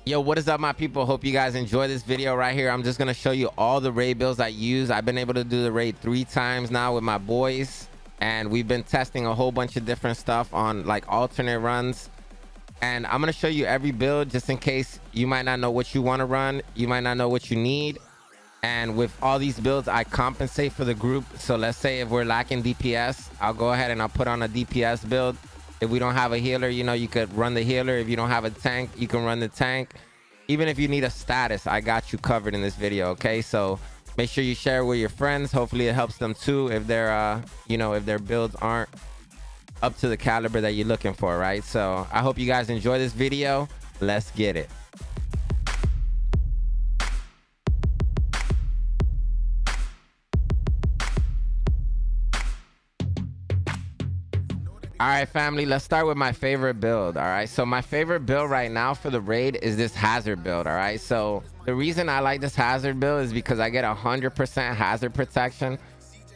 Yo, what is up, my people? Hope you guys enjoy this video right here. I'm just gonna show you all the raid builds I use. I've been able to do the raid 3 times now with my boys, and we've been testing a whole bunch of different stuff on like alternate runs. And I'm gonna show you every build just in case you might not know what you want to run, you might not know what you need. And with all these builds, I compensate for the group. So let's say if we're lacking DPS, I'll go ahead and I'll put on a DPS build. If we don't have a healer, you know, you could run the healer. If you don't have a tank, you can run the tank. Even if you need a status, I got you covered in this video. Okay, so make sure you share it with your friends. Hopefully it helps them too if they're you know, if their builds aren't up to the caliber that you're looking for, right? So I hope you guys enjoy this video. Let's get it. All right, family, let's start with my favorite build. All right, so my favorite build right now for the raid is this hazard build. All right, so the reason I like this hazard build is because I get 100% hazard protection,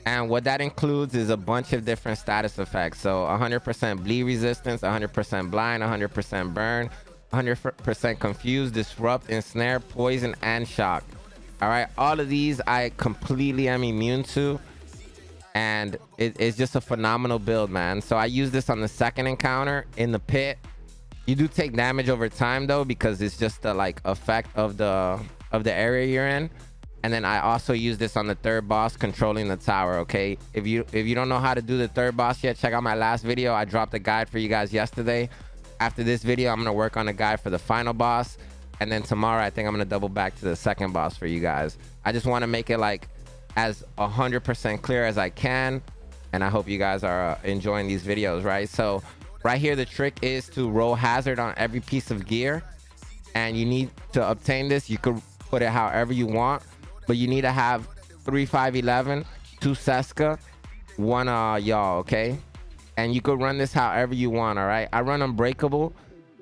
and what that includes is a bunch of different status effects. So 100% bleed resistance, 100% blind, 100% burn, 100% confuse, disrupt, ensnare, poison, and shock. All right, all of these I completely am immune to, and it's just a phenomenal build, man. So I use this on the second encounter in the pit. You do take damage over time though, because it's just the like effect of the area you're in. And then I also use this on the third boss, controlling the tower. Okay, if you don't know how to do the third boss yet, check out my last video. I dropped a guide for you guys yesterday. After this video, I'm gonna work on a guide for the final boss, and then tomorrow I think I'm gonna double back to the second boss for you guys. I just want to make it like as 100% clear as I can, and I hope you guys are enjoying these videos, right? So right here, the trick is to roll hazard on every piece of gear, and you need to obtain this. You could put it however you want, but you need to have 3 511, 2 Seska, 1 y'all, okay? And you could run this however you want. All right, I run unbreakable.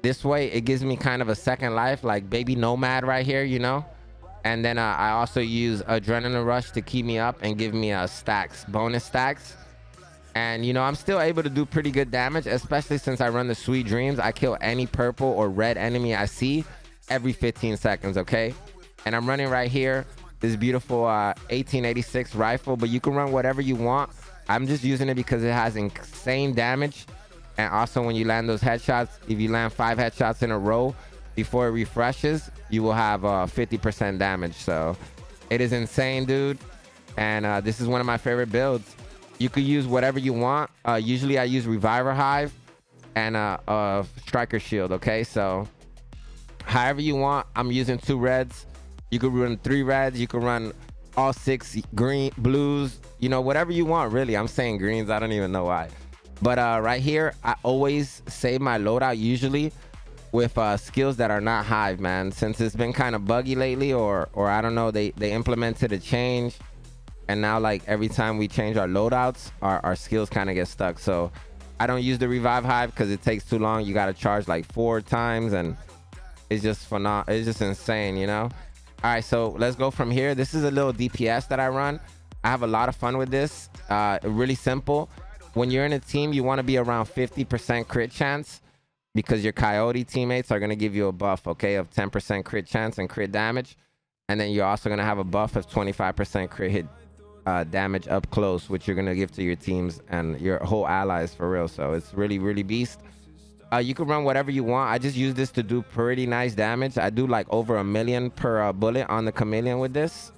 This way it gives me kind of a second life, like baby nomad right here, you know. And then I also use adrenaline rush to keep me up and give me stacks, bonus stacks. And you know, I'm still able to do pretty good damage, especially since I run the sweet dreams. I kill any purple or red enemy I see every 15 seconds. Okay, and I'm running right here this beautiful 1886 rifle, but you can run whatever you want. I'm just using it because it has insane damage, and also when you land those headshots, if you land 5 headshots in a row before it refreshes, you will have 50% damage. So it is insane, dude. And this is one of my favorite builds. You could use whatever you want. Usually I use Reviver Hive and Striker Shield. Okay, so however you want. I'm using 2 reds. You could run 3 reds. You could run all 6 green, blues, you know, whatever you want, really. I'm saying greens, I don't even know why. But right here, I always save my loadout usually with skills that are not Hive, man. Since it's been kind of buggy lately, or I don't know, they implemented a change, and now like every time we change our loadouts, our skills kind of get stuck. So I don't use the Revive Hive because it takes too long. You got to charge like 4 times, and it's just phenomenal. It's just insane, you know. All right, so let's go from here. This is a little DPS that I run. I have a lot of fun with this. Really simple. When you're in a team, you want to be around 50% crit chance, because your coyote teammates are going to give you a buff, okay, of 10% crit chance and crit damage. And then you're also going to have a buff of 25% crit hit damage up close, which you're going to give to your teams and your whole allies, for real. So it's really, really beast. You can run whatever you want. I just use this to do pretty nice damage. I do like over 1 million per bullet on the chameleon with this.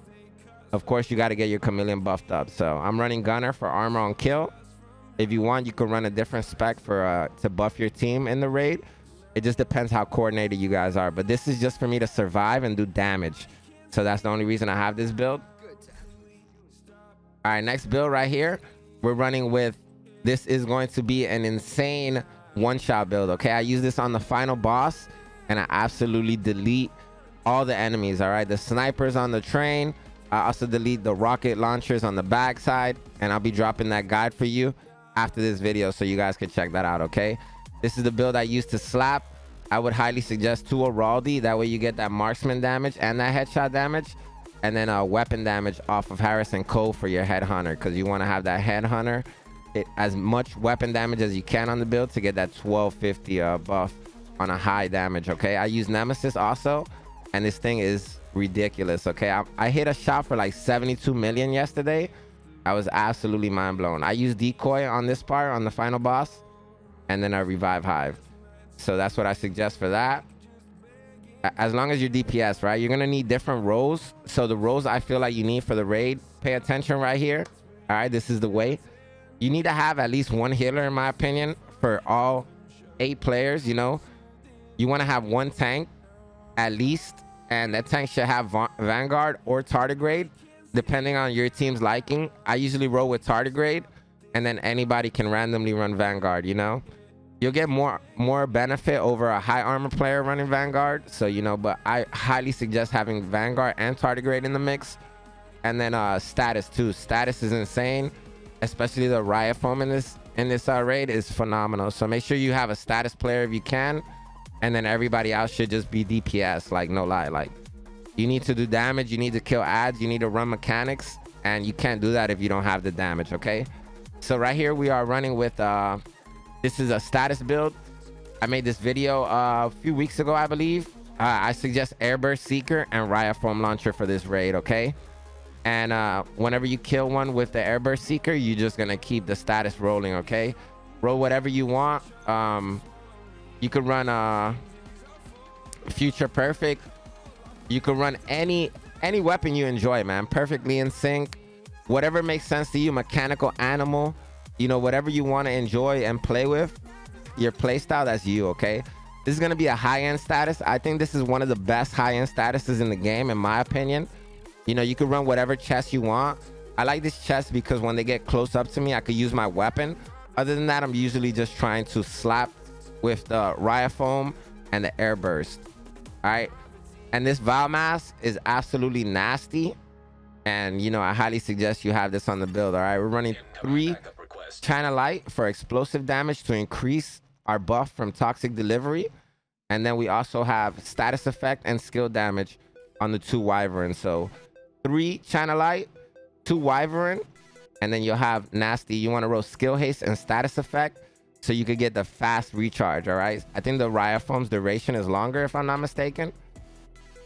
Of course, you got to get your chameleon buffed up. So I'm running gunner for armor on kill. If you want, you can run a different spec for to buff your team in the raid. It just depends how coordinated you guys are. But this is just for me to survive and do damage. So that's the only reason I have this build. All right, next build right here. We're running with, this is going to be an insane one-shot build, okay? I use this on the final boss, and I absolutely delete all the enemies, all right? The snipers on the train. I also delete the rocket launchers on the backside, and I'll be dropping that guide for you after this video so you guys can check that out, okay? This is the build I use to slap. I would highly suggest 2 Araldi. That way you get that marksman damage and that headshot damage, and then weapon damage off of Harrison Cole for your headhunter, because you want to have that headhunter as much weapon damage as you can on the build to get that 1250 buff on a high damage. Okay, I use Nemesis also, and this thing is ridiculous. Okay, I hit a shot for like 72 million yesterday. I was absolutely mind blown. I used decoy on this part on the final boss, and then I revive Hive. So that's what I suggest for that. As long as you're DPS, right, you're gonna need different roles. So the roles I feel like you need for the raid, pay attention right here. All right, this is the way. You need to have at least one healer, in my opinion, for all 8 players. You know, you want to have one tank at least, and that tank should have Vanguard or Tardigrade, depending on your team's liking. I usually roll with Tardigrade, and then anybody can randomly run Vanguard. You know, you'll get more benefit over a high armor player running Vanguard. So, you know, but I highly suggest having Vanguard and Tardigrade in the mix. And then status too. Status is insane, especially the riot foam in this raid is phenomenal. So make sure you have a status player if you can, and then everybody else should just be DPS. Like, no lie, like you need to do damage, you need to kill ads, you need to run mechanics, and you can't do that if you don't have the damage. Okay, so right here we are running with this is a status build. I made this video a few weeks ago, I believe. I suggest Airburst Seeker and Riot Foam Launcher for this raid. Okay, and whenever you kill one with the Airburst Seeker, you're just gonna keep the status rolling. Okay, roll whatever you want. You could run Future Perfect. You could run any weapon you enjoy, man. Perfectly in sync, whatever makes sense to you. Mechanical Animal, you know, whatever you want to enjoy and play with, your play style, that's you. Okay, this is gonna be a high-end status. I think this is one of the best high-end statuses in the game, in my opinion. You know, you could run whatever chest you want. I like this chest because when they get close up to me, I could use my weapon. Other than that, I'm usually just trying to slap with the Riot Foam and the Air Burst. All right, and this Vial Mask is absolutely nasty, and you know, I highly suggest you have this on the build. All right, we're running 3 China Light for explosive damage to increase our buff from toxic delivery, and then we also have status effect and skill damage on the 2 Wyvern. So 3 China Light, 2 Wyvern, and then you'll have nasty. You want to roll skill haste and status effect so you could get the fast recharge. All right, I think the Riot Foam's duration is longer, if I'm not mistaken.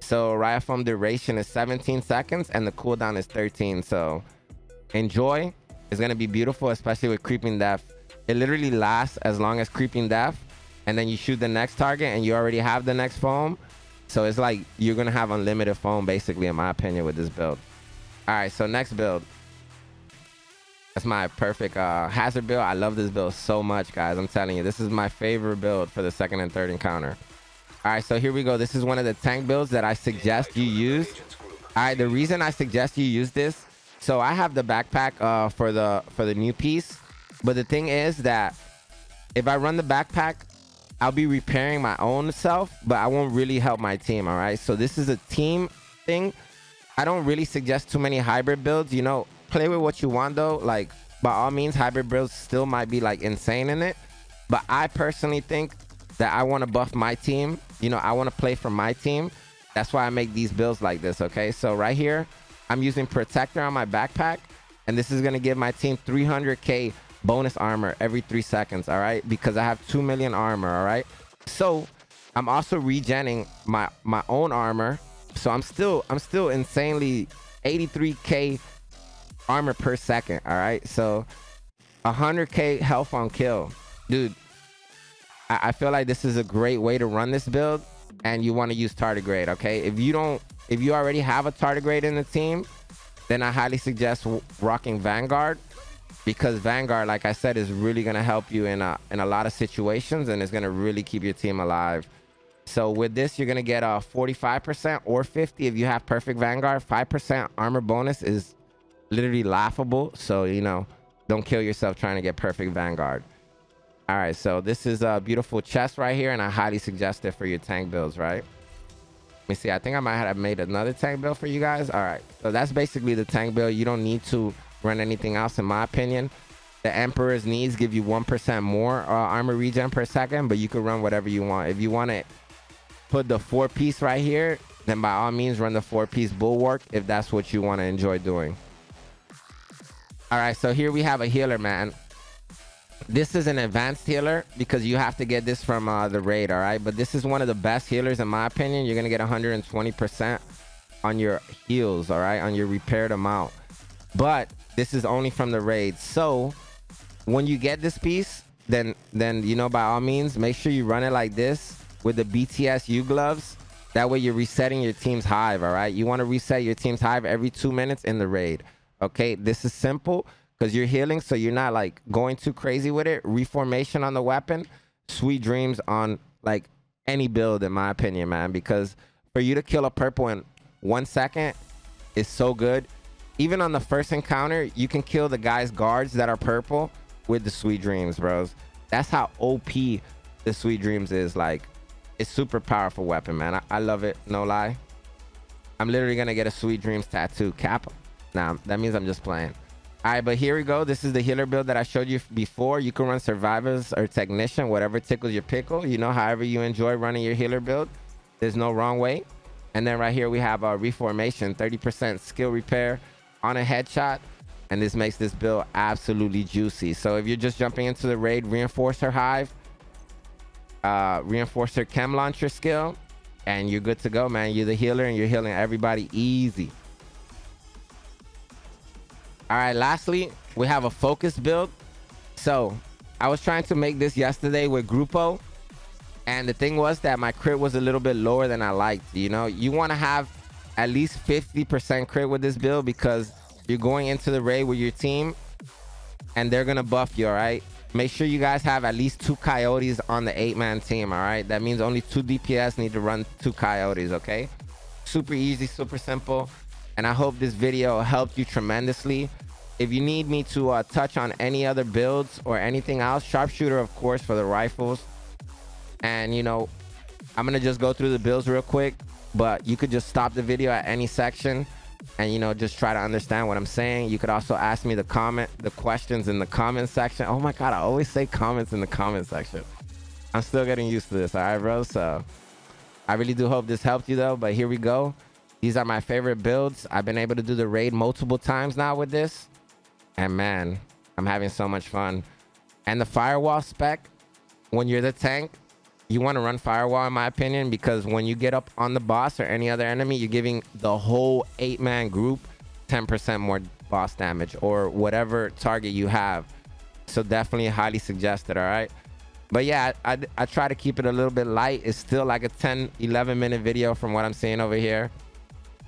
So Riot Foam duration is 17 seconds and the cooldown is 13. So enjoy. It's gonna be beautiful, especially with Creeping Death. It literally lasts as long as Creeping Death, and then you shoot the next target and you already have the next foam. So it's like you're gonna have unlimited foam, basically, in my opinion, with this build. All right, so next build. That's my perfect hazard build. I love this build so much, guys. I'm telling you, this is my favorite build for the 2nd and 3rd encounter. All right, so here we go. This is one of the tank builds that I suggest you use. All right, the reason I suggest you use this, so I have the backpack for the new piece, but the thing is that if I run the backpack, I'll be repairing my own self, but I won't really help my team. All right, so this is a team thing. I don't really suggest too many hybrid builds. You know, play with what you want though. Like, by all means, hybrid builds still might be like insane in it, but I personally think that I want to buff my team. You know, I want to play for my team. That's why I make these builds like this. Okay, so right here I'm using Protector on my backpack, and this is going to give my team 300k bonus armor every 3 seconds. All right, because I have 2 million armor. All right, so I'm also regenning my own armor, so I'm still insanely 83k armor per second. All right, so 100k health on kill, dude. I feel like this is a great way to run this build, and you want to use tardigrade. Okay, if you already have a tardigrade in the team, then I highly suggest rocking Vanguard, because Vanguard, like I said, is really going to help you in a lot of situations, and it's going to really keep your team alive. So with this, you're going to get a 45% or 50 if you have perfect Vanguard. 5% armor bonus is literally laughable, so you know, don't kill yourself trying to get perfect Vanguard. All right, so this is a beautiful chest right here, and I highly suggest it for your tank builds, right? Let me see. I think I might have made another tank build for you guys. All right, so that's basically the tank build. You don't need to run anything else, in my opinion. The Emperor's Needs give you 1% more armor regen per second, but you can run whatever you want. If you want to put the 4-piece right here, then by all means run the 4-piece Bulwark if that's what you want to enjoy doing. All right, so here we have a healer, man. This is an advanced healer because you have to get this from the raid, all right? But this is one of the best healers in my opinion. You're gonna get 120% on your heals, all right, on your repaired amount. But this is only from the raid. So when you get this piece, then you know, by all means, make sure you run it like this with the BTSU gloves. That way you're resetting your team's hive, all right? You want to reset your team's hive every 2 minutes in the raid, okay? This is simple because you're healing, so you're not like going too crazy with it. Reformation on the weapon, sweet dreams on like any build in my opinion, man, because for you to kill a purple in 1 second is so good. Even on the first encounter, you can kill the guy's guards that are purple with the sweet dreams, bros. That's how OP the sweet dreams is. Like, it's super powerful weapon, man. I love it, no lie. I'm literally gonna get a sweet dreams tattoo. Cap. Nah, that means I'm just playing. All right, but here we go. This is the healer build that I showed you before. You can run survivors or technician, whatever tickles your pickle, you know, however you enjoy running your healer build. There's no wrong way. And then right here we have a reformation, 30% skill repair on a headshot, and this makes this build absolutely juicy. So if you're just jumping into the raid, reinforcer hive, reinforcer chem launcher skill, and you're good to go, man. You're the healer and you're healing everybody easy. All right, lastly, we have a focus build. So I was trying to make this yesterday with Grupo, and the thing was that my crit was a little bit lower than I liked. You know, you want to have at least 50% crit with this build because you're going into the raid with your team and they're gonna buff you, all right? Make sure you guys have at least 2 coyotes on the 8-man team, all right? That means only 2 DPS need to run 2 coyotes, okay? Super easy, super simple. And I hope this video helped you tremendously. If you need me to touch on any other builds or anything else, sharpshooter, of course, for the rifles. And, you know, I'm going to just go through the builds real quick, but you could just stop the video at any section and, you know, just try to understand what I'm saying. You could also ask me the questions in the comment section. Oh my God, I always say comments in the comment section. I'm still getting used to this. All right, bro. So I really do hope this helped you though, but here we go. These are my favorite builds. I've been able to do the raid multiple times now with this. And man, I'm having so much fun. And the firewall spec, when you're the tank, you want to run firewall in my opinion, because when you get up on the boss or any other enemy, you're giving the whole 8-man group 10% more boss damage or whatever target you have. So definitely highly suggested, all right? But yeah, I try to keep it a little bit light. It's still like a 10-11 minute video from what I'm seeing over here.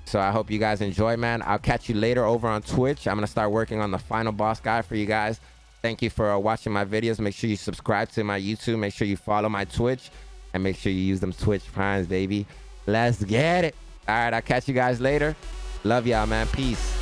So I hope you guys enjoy, man. I'll catch you later over on Twitch. I'm going to start working on the final boss guy for you guys. Thank you for watching my videos. Make sure you subscribe to my YouTube. Make sure you follow my Twitch. And make sure you use them Twitch primes, baby. Let's get it. All right, I'll catch you guys later. Love y'all, man. Peace.